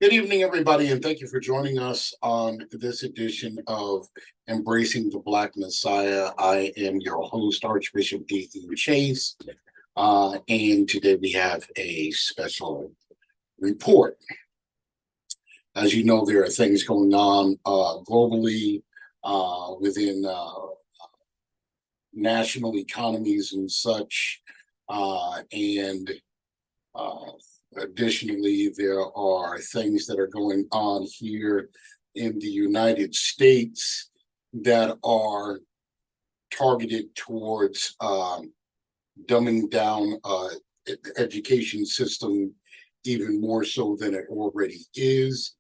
Good evening, everybody, and thank you for joining us on this edition of Embracing the Black Messiah. I am your host, Archbishop Chase, and today we have a special report. As you know, there are things going on globally within national economies and such, and additionally, there are things that are going on here in the United States that are targeted towards dumbing down education system even more so than it already is,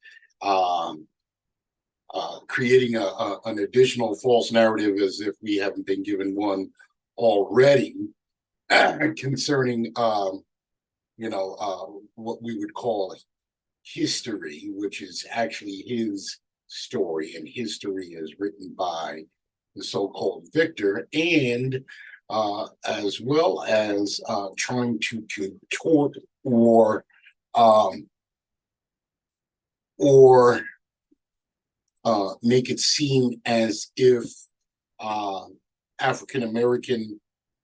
creating an additional false narrative as if we haven't been given one already concerning what we would call history, which is actually his story, and history is written by the so-called victor, and as well as trying to contort or make it seem as if African American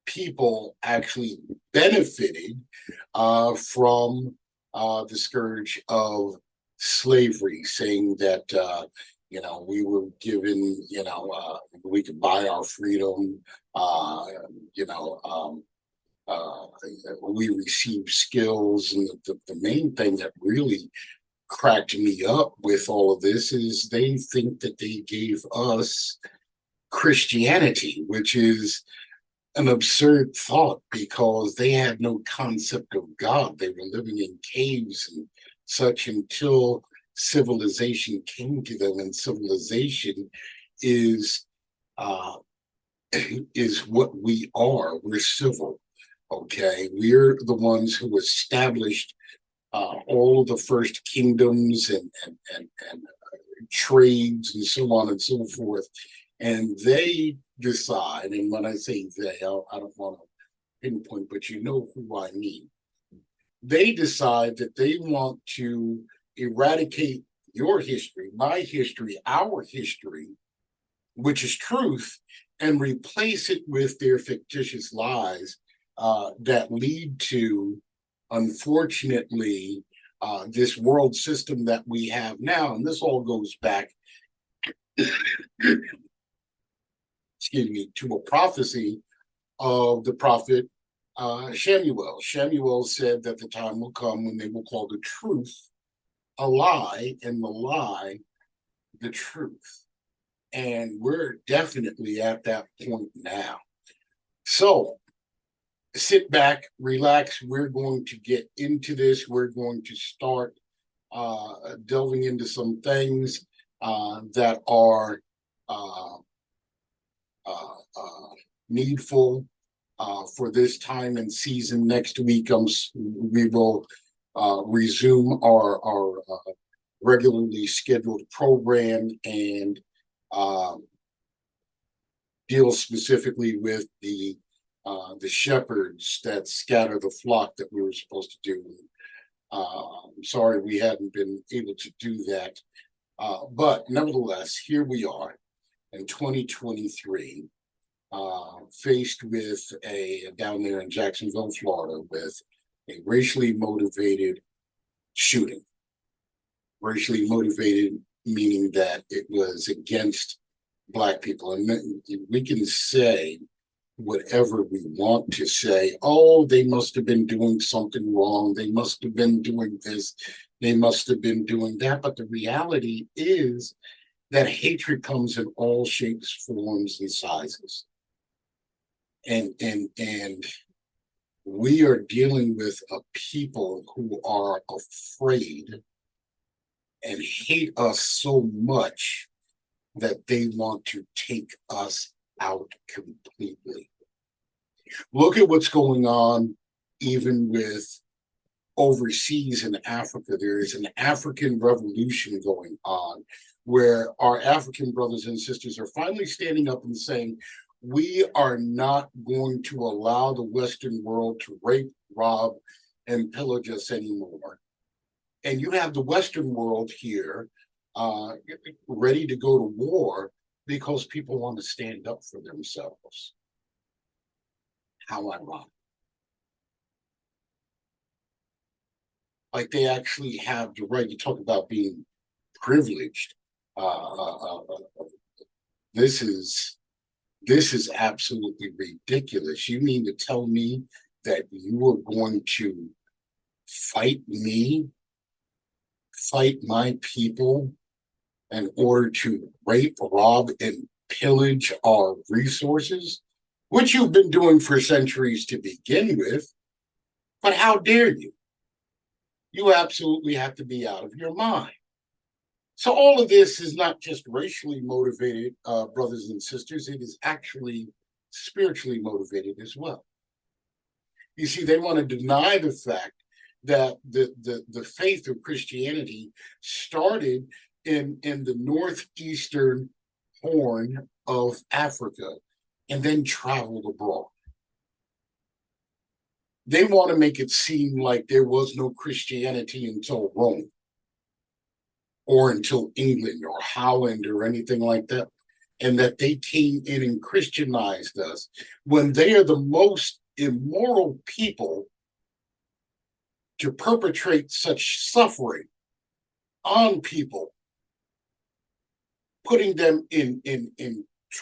people actually benefited from the scourge of slavery, saying that we were given, we could buy our freedom, we received skills, and the main thing that really cracked me up with all of this is they think that they gave us Christianity, which is an absurd thought because they had no concept of God. They were living in caves and such until civilization came to them, and civilization is what we are. We're civil, okay? We're the ones who established all of the first kingdoms and trades and so on and so forth. And they decide, and when I say they, I don't want to pinpoint, but you know who I mean. They decide that they want to eradicate your history, my history, our history, which is truth, and replace it with their fictitious lies that lead to, unfortunately, this world system that we have now. And this all goes back to a prophecy of the prophet Shemuel. Shemuel said that the time will come when they will call the truth a lie, and the lie the truth. And we're definitely at that point now. So sit back, relax. We're going to get into this. We're going to start delving into some things that are needful for this time and season. Next week, we will resume our regularly scheduled program and deal specifically with the shepherds that scatter the flock that we were supposed to do. I'm sorry we hadn't been able to do that, but nevertheless, here we are in 2023. Faced with down there in Jacksonville, Florida, with a racially motivated shooting. Racially motivated, meaning that it was against Black people. And we can say whatever we want to say. Oh, they must have been doing something wrong. They must have been doing this. They must have been doing that. But the reality is that hatred comes in all shapes, forms, and sizes. And we are dealing with a people who are afraid and hate us so much that they want to take us out completely. Look at what's going on even with overseas in Africa. There is an African revolution going on where our African brothers and sisters are finally standing up and saying, we are not going to allow the Western world to rape, rob, and pillage us anymore. And you have the Western world here ready to go to war because people want to stand up for themselves. How ironic. Like they actually have the right. You talk about being privileged. This is absolutely ridiculous. You mean to tell me that you are going to fight me, fight my people, in order to rape, rob, and pillage our resources, which you've been doing for centuries to begin with? But how dare you? You absolutely have to be out of your mind. So all of this is not just racially motivated, brothers and sisters. It is actually spiritually motivated as well. You see, they want to deny the fact that the faith of Christianity started in the northeastern horn of Africa and then traveled abroad. They want to make it seem like there was no Christianity until Rome or until England or Holland or anything like that, and that they came in and Christianized us when they are the most immoral people to perpetrate such suffering on people, putting them in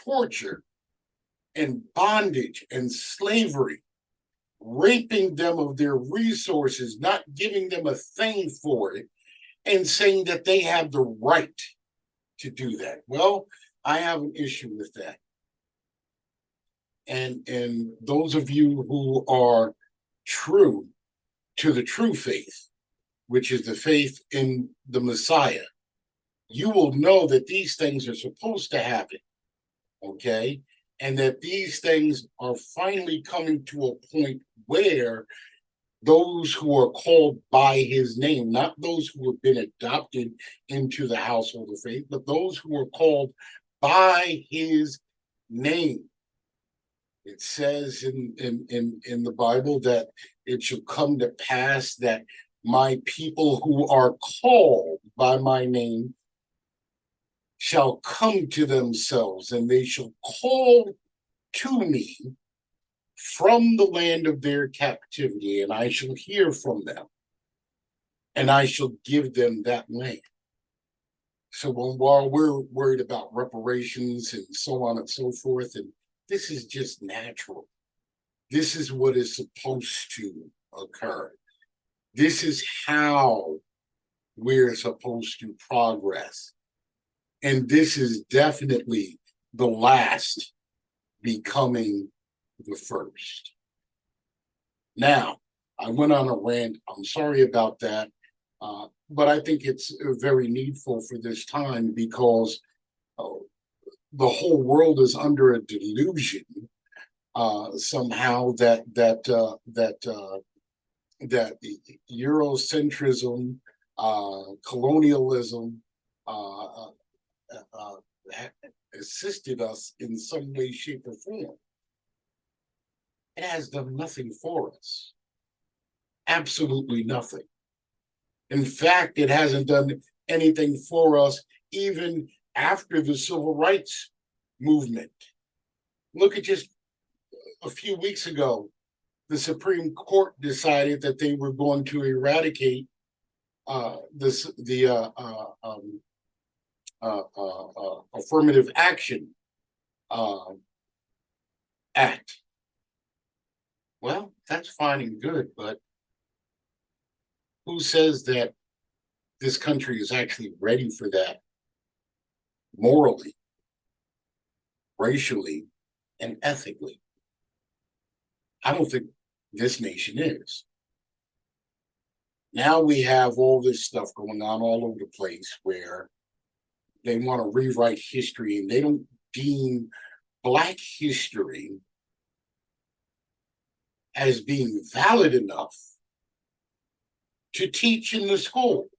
torture and bondage and slavery, raping them of their resources, not giving them a thing for it, and saying that they have the right to do that. Well, I have an issue with that. And those of you who are true to the true faith, which is the faith in the Messiah, you will know that these things are supposed to happen, okay? And that these things are finally coming to a point where those who are called by his name, not those who have been adopted into the household of faith, but those who are called by his name. It says in the Bible that it shall come to pass that my people who are called by my name shall come to themselves, and they shall call to me from the land of their captivity, and I shall hear from them, and I shall give them that land. So while we're worried about reparations and so on and so forth, and this is just natural. This is what is supposed to occur. This is how we're supposed to progress. And this is definitely the last becoming the first. Now, I went on a rant. I'm sorry about that. But I think it's very needful for this time because the whole world is under a delusion somehow that Eurocentrism, colonialism assisted us in some way, shape, or form. It has done nothing for us. Absolutely nothing. In fact, it hasn't done anything for us even after the civil rights movement. Look at just a few weeks ago, the Supreme Court decided that they were going to eradicate the Affirmative Action Act. Well, that's fine and good, but who says that this country is actually ready for that morally, racially, and ethically? I don't think this nation is. Now we have all this stuff going on all over the place where they want to rewrite history, and they don't deem Black history as being valid enough to teach in the schools.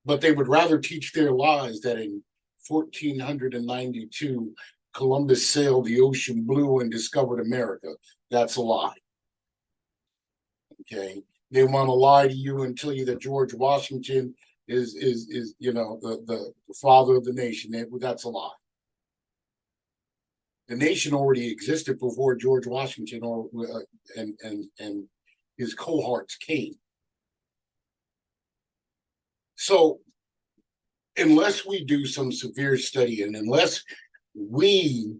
But they would rather teach their lies that in 1492, Columbus sailed the ocean blue and discovered America. That's a lie. Okay. They want to lie to you and tell you that George Washington is the father of the nation. That's a lie. The nation already existed before George Washington and his cohorts came. So unless we do some severe study, and unless we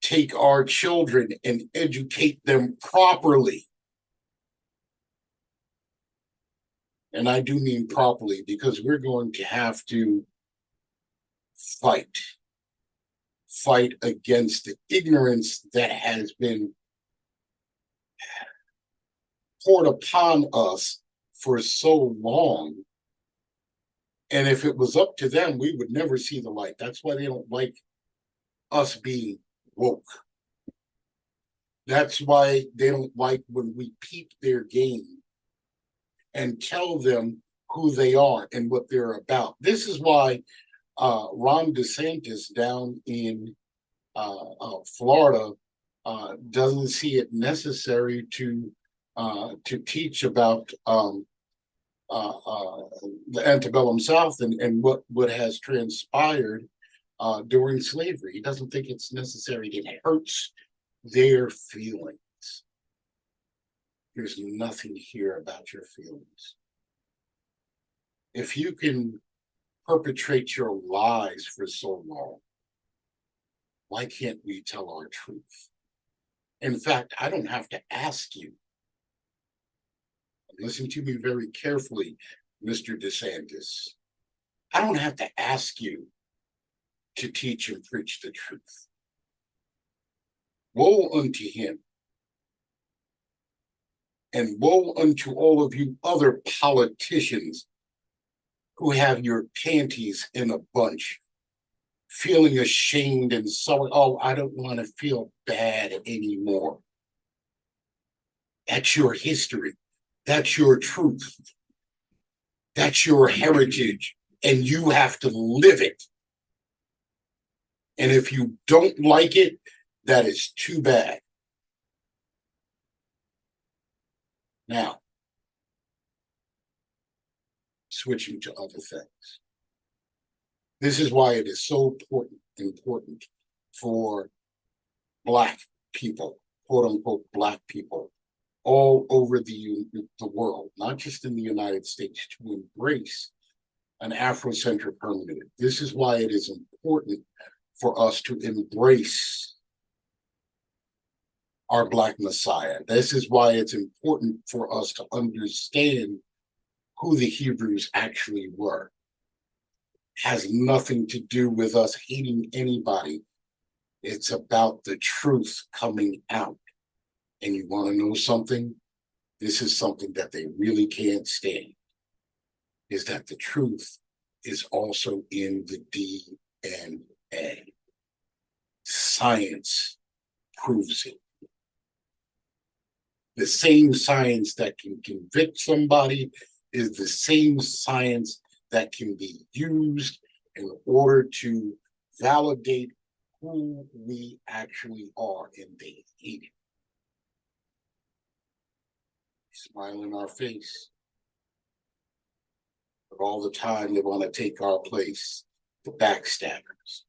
take our children and educate them properly, and I do mean properly, because we're going to have to fight against the ignorance that has been poured upon us for so long. And if it was up to them, we would never see the light. That's why they don't like us being woke. That's why they don't like when we peep their game and tell them who they are and what they're about. This is why Ron DeSantis down in Florida doesn't see it necessary to teach about the antebellum South and what has transpired during slavery. He doesn't think it's necessary. It hurts their feelings. There's nothing here about your feelings. If you can perpetrate your lies for so long, why can't we tell our truth? In fact, I don't have to ask you. Listen to me very carefully, Mr. DeSantis. I don't have to ask you to teach and preach the truth. Woe unto him, and woe unto all of you other politicians who have your panties in a bunch, feeling ashamed and sorry. Oh, I don't want to feel bad anymore. That's your history. That's your truth. That's your heritage, and you have to live it. And if you don't like it, that is too bad. Now, switching to other things. This is why it is so important for Black people, quote unquote, Black people, all over the world, not just in the United States, to embrace an Afrocentric hermeneutic. This is why it is important for us to embrace our Black Messiah. This is why it's important for us to understand who the Hebrews actually were. It has nothing to do with us hating anybody. It's about the truth coming out. And you want to know something? This is something that they really can't stand, is that the truth is also in the DNA. Science proves it. The same science that can convict somebody is the same science that can be used in order to validate who we actually are, and they hate it. Smile in our face. But all the time they want to take our place, the backstabbers.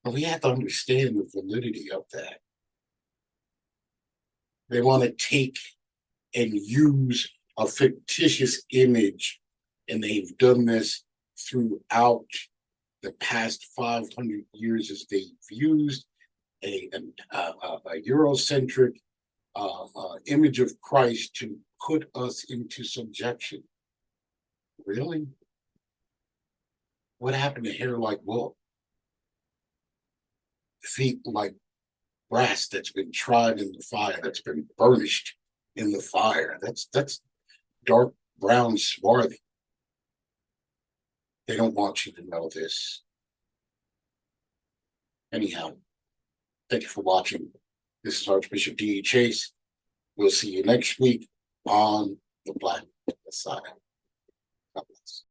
And we have to understand the validity of that. They want to take and use a fictitious image, and they've done this throughout the past 500 years as they've used a Eurocentric image of Christ to put us into subjection. Really? What happened to hair like wool? Feet like brass that's been tried in the fire, that's been burnished in the fire. That's dark brown swarthy. They don't want you to know this. Anyhow, thank you for watching. This is Archbishop D. Chase. We'll see you next week on the Black Messiah. God bless.